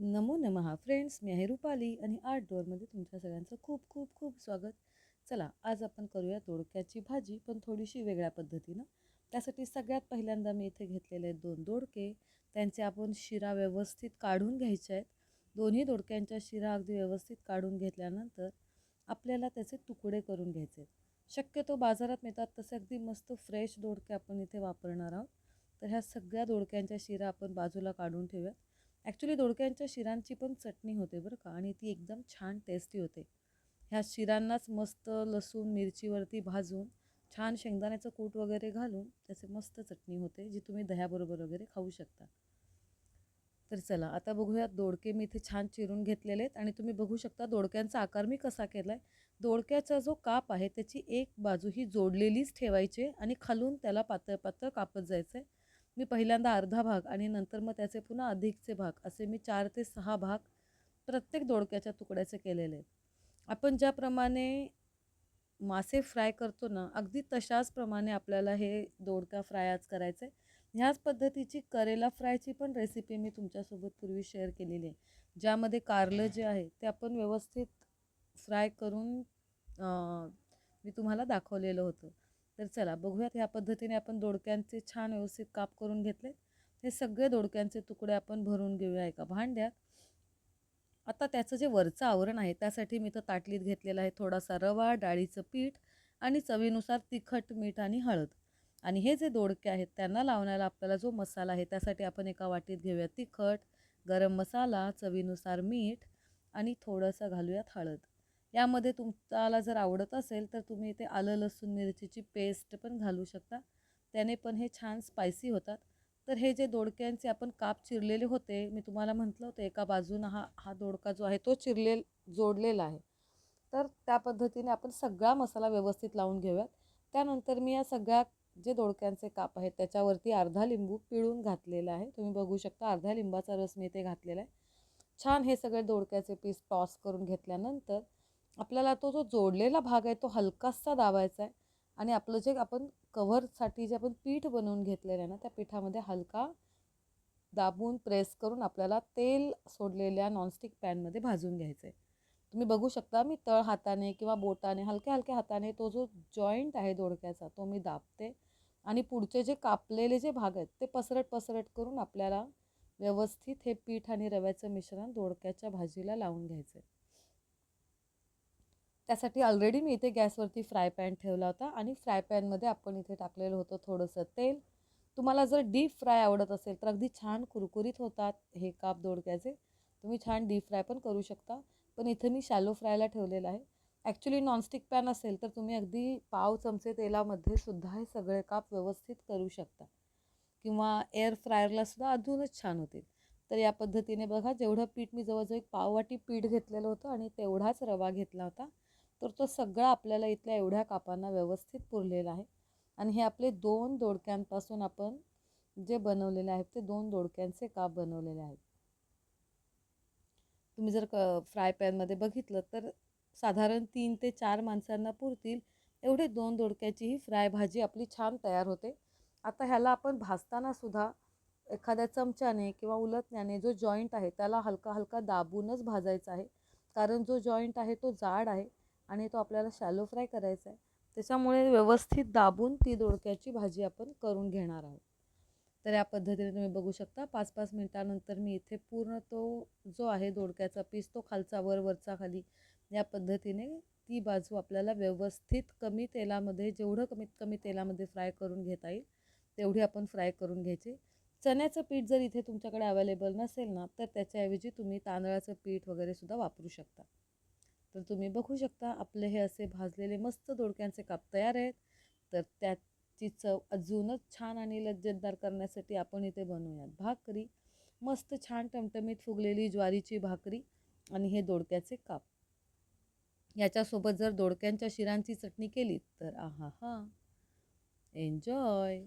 नमो नमः फ्रेंड्स, मी आहे रुपाली आणि आर्ट डोअरमध्ये तुमच्या सगळ्यांचं खूप खूप खूप स्वागत. चला, आज आपण करूया दोडक्याची भाजी, पण थोडीशी वेगळ्या पद्धतीनं. त्यासाठी सगळ्यात पहिल्यांदा मी इथे घेतलेले आहेत 2 दोडके. त्यांचे आपण शिरा व्यवस्थित काढून घ्यायचे आहेत. दोन्ही दोडक्यांच्या शिरा अगदी व्यवस्थित काढून घेतल्यानंतर आपल्याला त्याचे तुकडे करून घ्यायचे आहेत. शक्यतो बाजारात मिळतात तसे अगदी मस्त फ्रेश दोडके आपण इथे वापरणार आहोत. तर ह्या सगळ्या दोडक्यांच्या शिरा आपण बाजूला काढून ठेवूयात. ॲक्च्युली दोडक्यांच्या शिरांची पण चटणी होते बरं का, आणि ती एकदम छान टेस्टी होते. ह्या शिरांनाच मस्त लसूण मिरचीवरती भाजून छान शेंगदाण्याचं कूट वगैरे घालून त्याचे मस्त चटणी होते, जी तुम्ही दह्याबरोबर वगैरे खाऊ शकता. तर चला आता बघूयात. दोडके मी इथे छान चिरून घेतलेले आहेत आणि तुम्ही बघू शकता दोडक्यांचा आकार मी कसा केला आहे. दोडक्याचा जो काप आहे त्याची एक बाजू ही जोडलेलीच ठेवायची आणि खालून त्याला पातळ पातळ कापत जायचं आहे. मी पहिल्यांदा अर्धा भाग आणि नंतर मग त्याचे पुन्हा अधिकचे भाग असे मी 4 ते 6 भाग प्रत्येक दोडक्याच्या तुकड्याचे केलेले आहेत. आपण ज्याप्रमाणे मासे फ्राय करतो ना, अगदी तशाच प्रमाणे आपल्याला हे दोडका फ्राय आज करायचं आहे. ह्याच पद्धतीची करेला फ्रायची पण रेसिपी मी तुमच्यासोबत पूर्वी शेअर केलेली आहे, ज्यामध्ये कारलं जे आहे ते आपण व्यवस्थित फ्राय करून मी तुम्हाला दाखवलेलं होतं. तर चला बघूयात. ह्या पद्धतीने आपण दोडक्यांचे छान व्यवस्थित काप करून घेतले. हे सगळे दोडक्यांचे तुकडे आपण भरून घेऊया एका भांड्यात. आता त्याचं जे वरचं आवरण आहे त्यासाठी मी तर ताटलीत घेतलेलं आहे थोडासा रवा, डाळीचं पीठ आणि चवीनुसार तिखट, मीठ आणि हळद. आणि हे जे दोडके आहेत त्यांना लावण्याला आपल्याला जो मसाला आहे त्यासाठी आपण एका वाटीत घेऊया तिखट, गरम मसाला, चवीनुसार मीठ आणि थोडंसं घालूयात हळद. यामध्ये तुम्हाला जर आवडत असेल तर तुम्ही इथे आलं लसूण मिरचीची पेस्ट पण घालू शकता. त्याने पण हे छान स्पायसी होतात. तर हे जे दोडक्यांचे आपण काप चिरलेले होते, मी तुम्हाला म्हटलं होतं एका बाजूनं हा हा दोडका जो आहे तो जोडलेला आहे. तर त्या पद्धतीने आपण सगळा मसाला व्यवस्थित लावून घेऊयात. त्यानंतर मी या सगळ्या जे दोडक्यांचे काप आहेत त्याच्यावरती अर्धा लिंबू पिळून घातलेला आहे. तुम्ही बघू शकता अर्ध्या लिंबाचा रस मी इथे घातलेला आहे. छान हे सगळे दोडक्याचे पीस टॉस करून घेतल्यानंतर आपल्याला तो जो जोडलेला भाग आहे तो हलकासा दाबायचा आहे आणि आपलं जे आपण कव्हरसाठी जे आपण पीठ बनवून घेतलेलं आहे ना, त्या पिठामध्ये हलका दाबून प्रेस करून आपल्याला तेल सोडलेल्या नॉनस्टिक पॅनमध्ये भाजून घ्यायचं आहे. तुम्ही बघू शकता मी तळ हाताने किंवा बोटाने हलक्या हलक्या हाताने तो जो जॉईंट आहे दोडक्याचा तो मी दाबते आणि पुढचे जे कापलेले जे भाग आहेत ते पसरट पसरट करून आपल्याला व्यवस्थित हे पीठ आणि रव्याचं मिश्रण दोडक्याच्या भाजीला लावून घ्यायचं आहे. त्यासाठी ऑलरेडी मी इथे गॅसवरती फ्राय पॅन ठेवला होता आणि फ्राय पॅनमध्ये आपण इथे टाकलेलं होतं थोडंसं तेल. तुम्हाला जर डीप फ्राय आवडत असेल तर अगदी छान कुरकुरीत होतात हे काप दोडक्याचे. तुम्ही छान डीप फ्राय पण करू शकता, पण इथे मी शॅलो फ्रायला ठेवलेलं आहे. ॲक्च्युली नॉनस्टिक पॅन असेल तर तुम्ही अगदी पाव चमचे तेलामध्ये सुद्धा हे सगळे काप व्यवस्थित करू शकता किंवा एअर फ्रायरला सुद्धा अजूनच छान होतील. तर या पद्धतीने बघा, जेवढं पीठ मी जवळजवळ एक पाववाटी पीठ घेतलेलं होतं आणि तेवढाच रवा घेतला होता. तर तो सगळा आपल्याला इथल्या एवढ्या कापांना व्यवस्थित पुरलेला आहे. आणि हे आपले 2 दोडक्यांपासून आपण जे बनवलेले आहेत ते 2 दोडक्यांचे काप बनवलेले आहेत. तुम्ही जर फ्राय पॅनमध्ये बघितलं तर साधारण 3 ते 4 माणसांना पुरतील एवढे 2 दोडक्याची ही फ्राय भाजी आपली छान तयार होते. आता ह्याला आपण भाजताना सुद्धा एखाद्या चमच्याने किंवा उलटण्याने जो जॉईंट आहे त्याला हलका हलका दाबूनच भाजायचा आहे, कारण जो जॉईंट आहे तो जाड आहे आणि तो आपल्याला शॅलो फ्राय करायचा आहे. त्याच्यामुळे व्यवस्थित दाबून ती दोडक्याची भाजी आपण करून घेणार आहोत. तर या पद्धतीने तुम्ही बघू शकता 5-5 मिनिटानंतर मी इथे पूर्ण तो जो आहे दोडक्याचा पीस तो खालचा वर वरचा खाली या पद्धतीने ती बाजू आपल्याला व्यवस्थित कमी तेलामध्ये, जेवढं कमीत कमी तेलामध्ये फ्राय करून घेता येईल तेवढी आपण फ्राय करून घ्यायची. चण्याचं पीठ जर इथे तुमच्याकडे अवेलेबल नसेल ना तर त्याच्याऐवजी तुम्ही तांदळाचं पीठ वगैरे सुद्धा वापरू शकता. तर तुम्ही बघू शकता आपले हे असे भाजलेले मस्त दोडक्यांचे काप तयार आहेत. तर त्याची चव अजूनच छान आणि लज्जतदार करण्यासाठी आपण इथे बनवूयात भाकरी. मस्त छान टमटमीत फुगलेली ज्वारीची भाकरी आणि हे दोडक्याचे काप. याच्यासोबत जर दोडक्यांच्या शिरांची चटणी केली तर आहा हा, एन्जॉय.